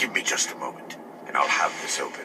Give me just a moment, and I'll have this open.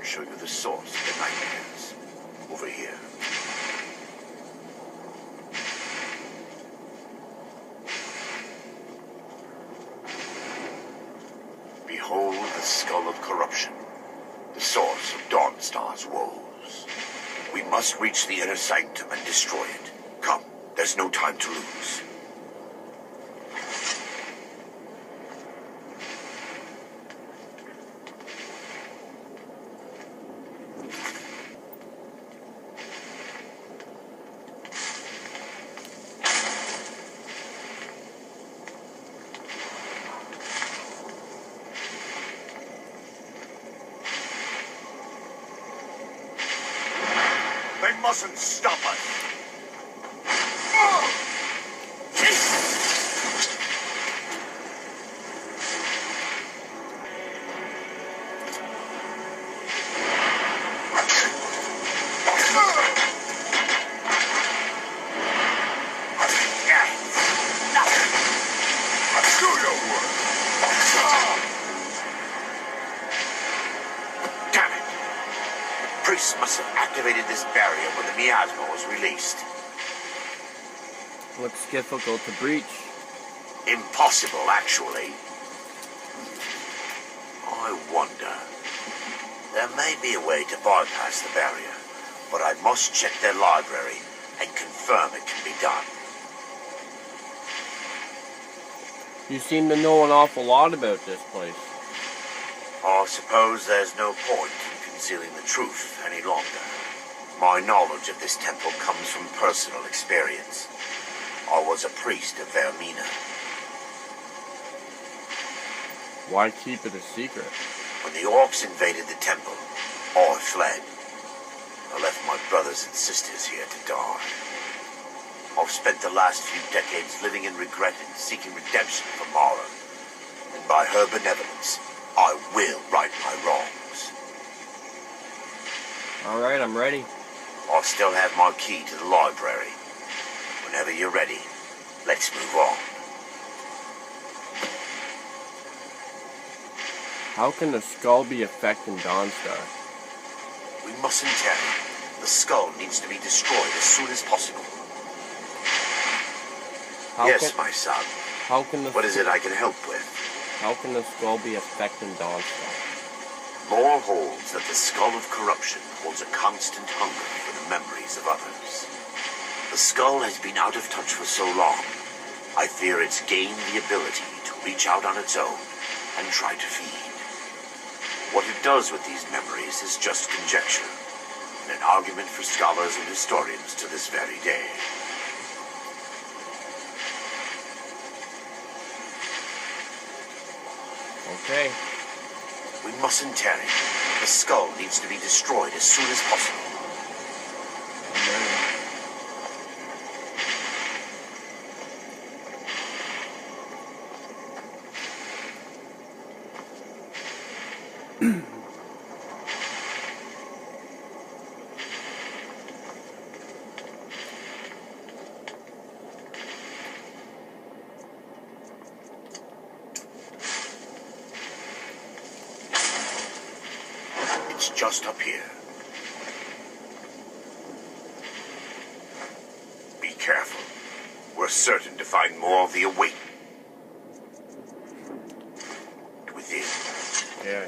Show you the source of the nightmares. Over here. Behold the skull of corruption, the source of Dawnstar's woes. We must reach the inner sanctum and destroy it. Come, there's no time to lose. They mustn't stop us. Do your work. Damn it. Priests must have activated this barrier when the miasma was released. Looks difficult to breach. Impossible, actually. I wonder. There may be a way to bypass the barrier, but I must check their library and confirm it can be done. You seem to know an awful lot about this place. I suppose there's no point in concealing the truth any longer. My knowledge of this temple comes from personal experience. I was a priest of Vermina. Why keep it a secret? When the orcs invaded the temple, I fled. I left my brothers and sisters here to die. I've spent the last few decades living in regret and seeking redemption from Mara. And by her benevolence, I will right my wrongs. Alright, I'm ready. I still have my key to the library. Whenever you're ready, let's move on. How can the skull be affecting Dawnstar? We mustn't tarry. The skull needs to be destroyed as soon as possible. Yes, my son. What is it I can help with? How can the skull be affecting Dawnstar? Lore holds that the skull of corruption holds a constant hunger for the memories of others. The skull has been out of touch for so long, I fear it's gained the ability to reach out on its own and try to feed. What it does with these memories is just conjecture, and an argument for scholars and historians to this very day. Okay. We mustn't tarry. The skull needs to be destroyed as soon as possible. It's just up here. Be careful. We're certain to find more of the awake within. Yeah.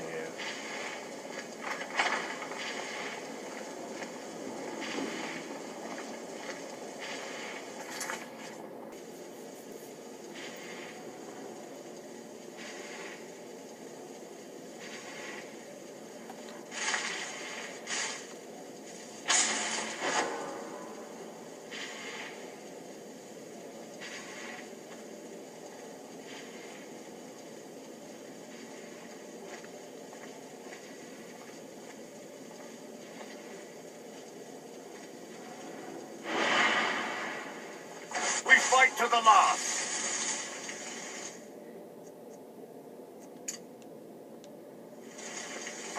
We fight to the last.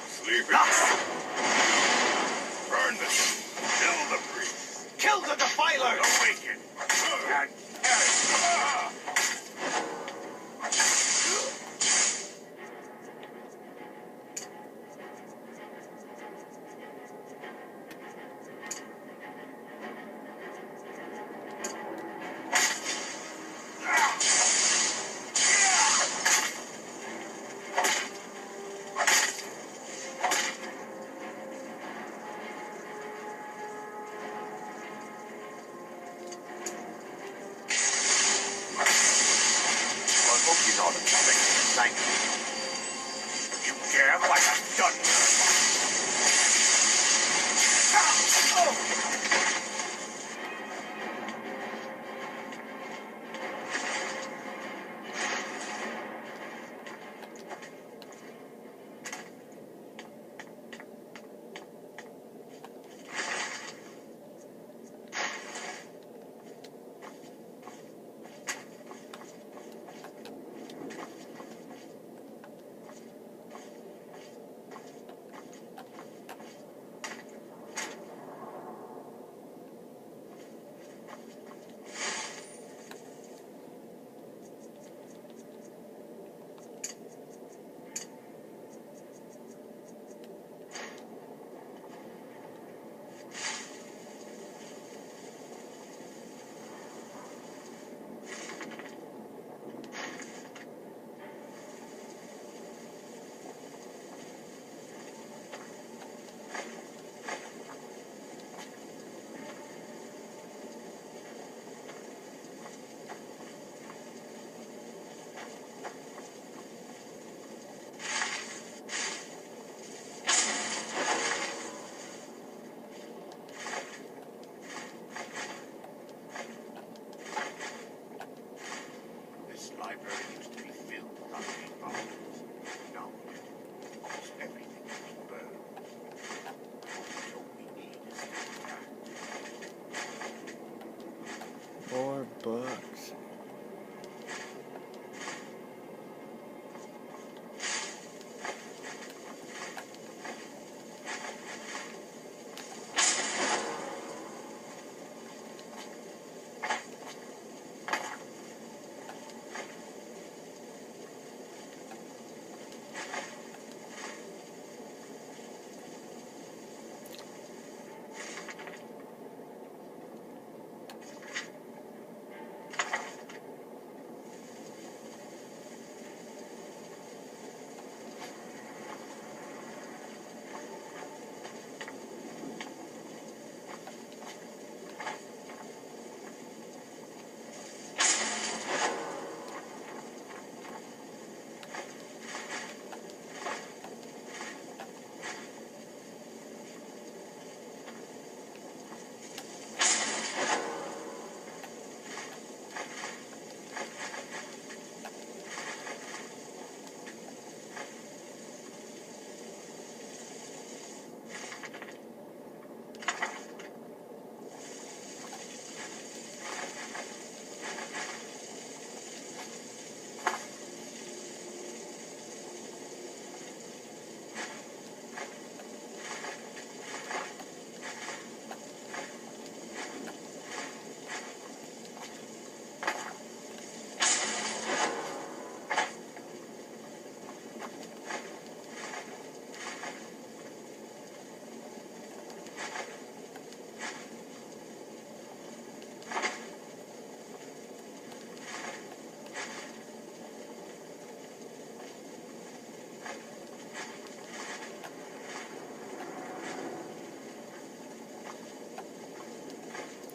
Sleep it. Burn them. Kill the priest. Kill the defilers. Awaken. And perish.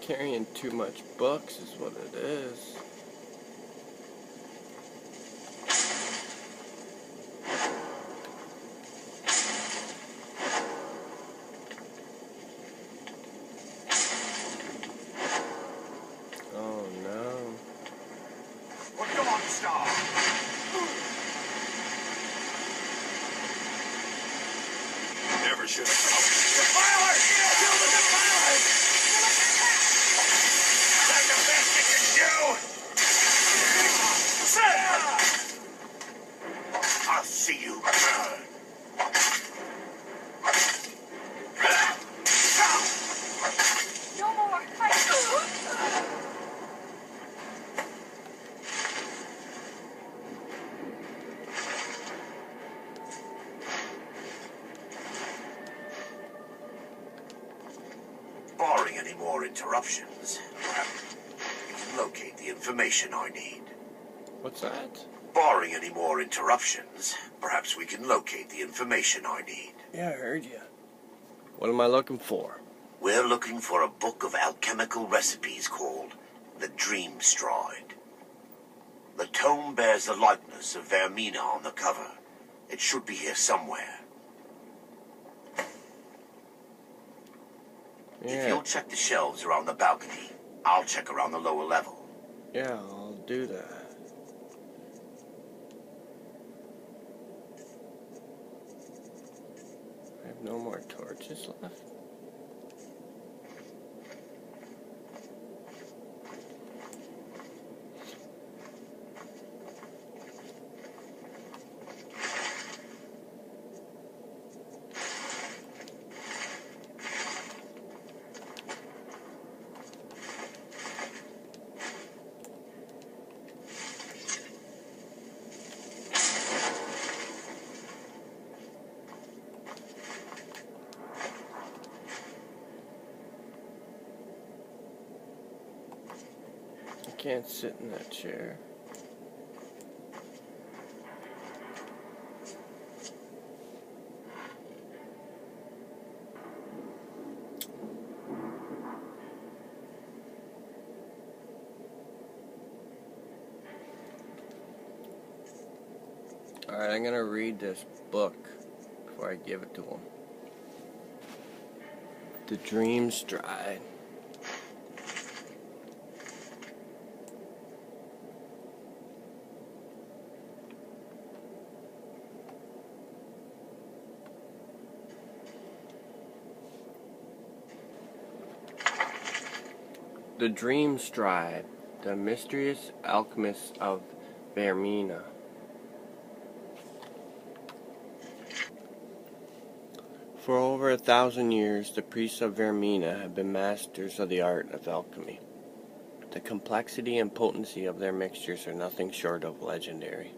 Carrying too much books is what it is. Oh no. For Dawnstar! Never should have come. Defiler! Kill the Defiler! That's the best you can do! I'll see you burn! No more! Barring any more interruptions, we can locate the information I need. What's that? Barring any more interruptions, perhaps we can locate the information I need. Yeah, I heard you. What am I looking for? We're looking for a book of alchemical recipes called the Dream Stride. The tome bears the likeness of Vermina on the cover. It should be here somewhere. If Yeah, you'll check the shelves around the balcony, I'll check around the lower level. yeah, I'll do that. I have no more torches left. I can't sit in that chair. Alright, I'm gonna read this book before I give it to him. The Dream Stride. The Dream Stride, the mysterious alchemist of Vermina. For over 1,000 years, the priests of Vermina have been masters of the art of alchemy. The complexity and potency of their mixtures are nothing short of legendary.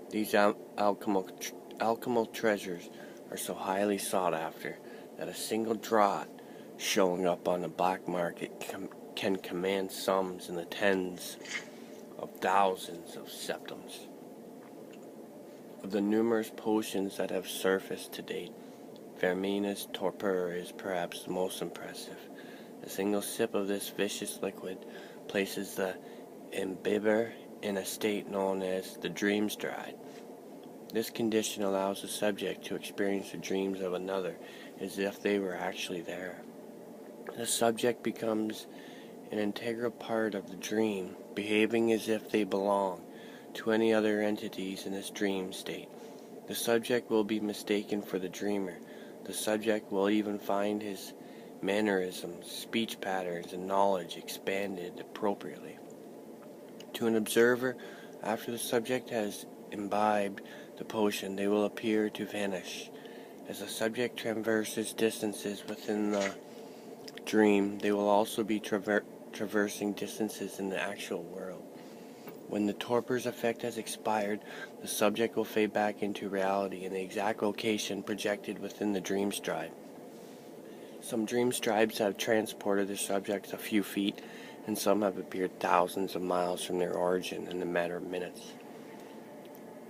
These alchemical treasures are so highly sought after that a single draught showing up on the black market can command sums in the tens of thousands of septums. Of the numerous potions that have surfaced to date, Vermina's torpor is perhaps the most impressive. A single sip of this vicious liquid places the imbiber in a state known as the dream stride. This condition allows the subject to experience the dreams of another as if they were actually there. The subject becomes an integral part of the dream, behaving as if they belong to any other entities in this dream state. The subject will be mistaken for the dreamer. The subject will even find his mannerisms, speech patterns, and knowledge expanded appropriately. To an observer, after the subject has imbibed the potion, they will appear to vanish. As the subject traverses distances within the dream, they will also be traversing distances in the actual world. When the torpor's effect has expired, the subject will fade back into reality in the exact location projected within the dream stride. Some dream strides have transported their subjects a few feet, and some have appeared thousands of miles from their origin in a matter of minutes.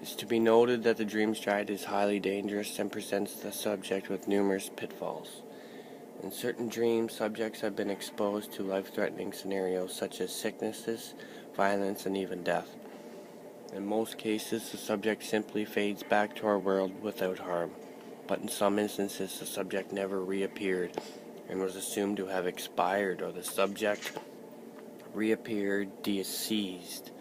It is to be noted that the dream stride is highly dangerous and presents the subject with numerous pitfalls. In certain dreams, subjects have been exposed to life-threatening scenarios such as sicknesses, violence, and even death. In most cases, the subject simply fades back to our world without harm, but in some instances, the subject never reappeared and was assumed to have expired, or the subject reappeared deceased.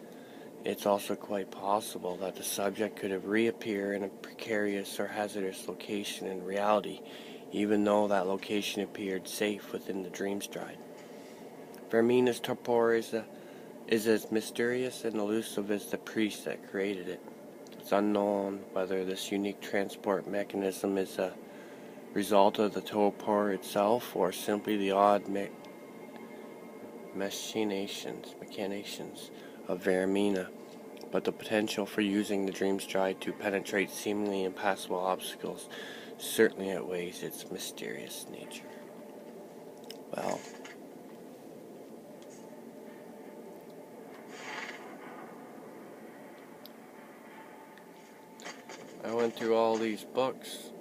It's also quite possible that the subject could have reappeared in a precarious or hazardous location in reality, even though that location appeared safe within the dream stride. Vermina's torpor is as mysterious and elusive as the priest that created it. It's unknown whether this unique transport mechanism is a result of the torpor itself or simply the odd machinations of Vermina, but the potential for using the dream stride to penetrate seemingly impassable obstacles certainly outweighs its mysterious nature. Well, I went through all these books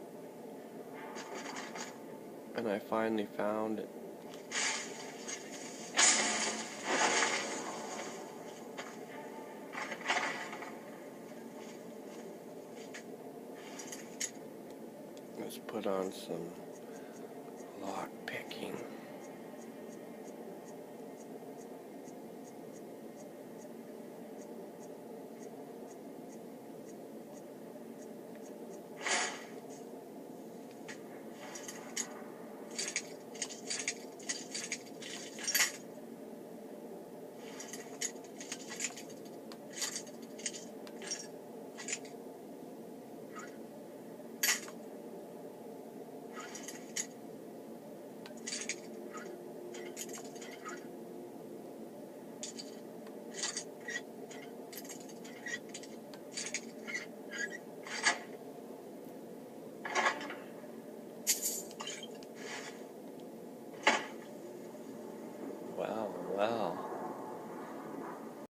and I finally found it. Let's put on some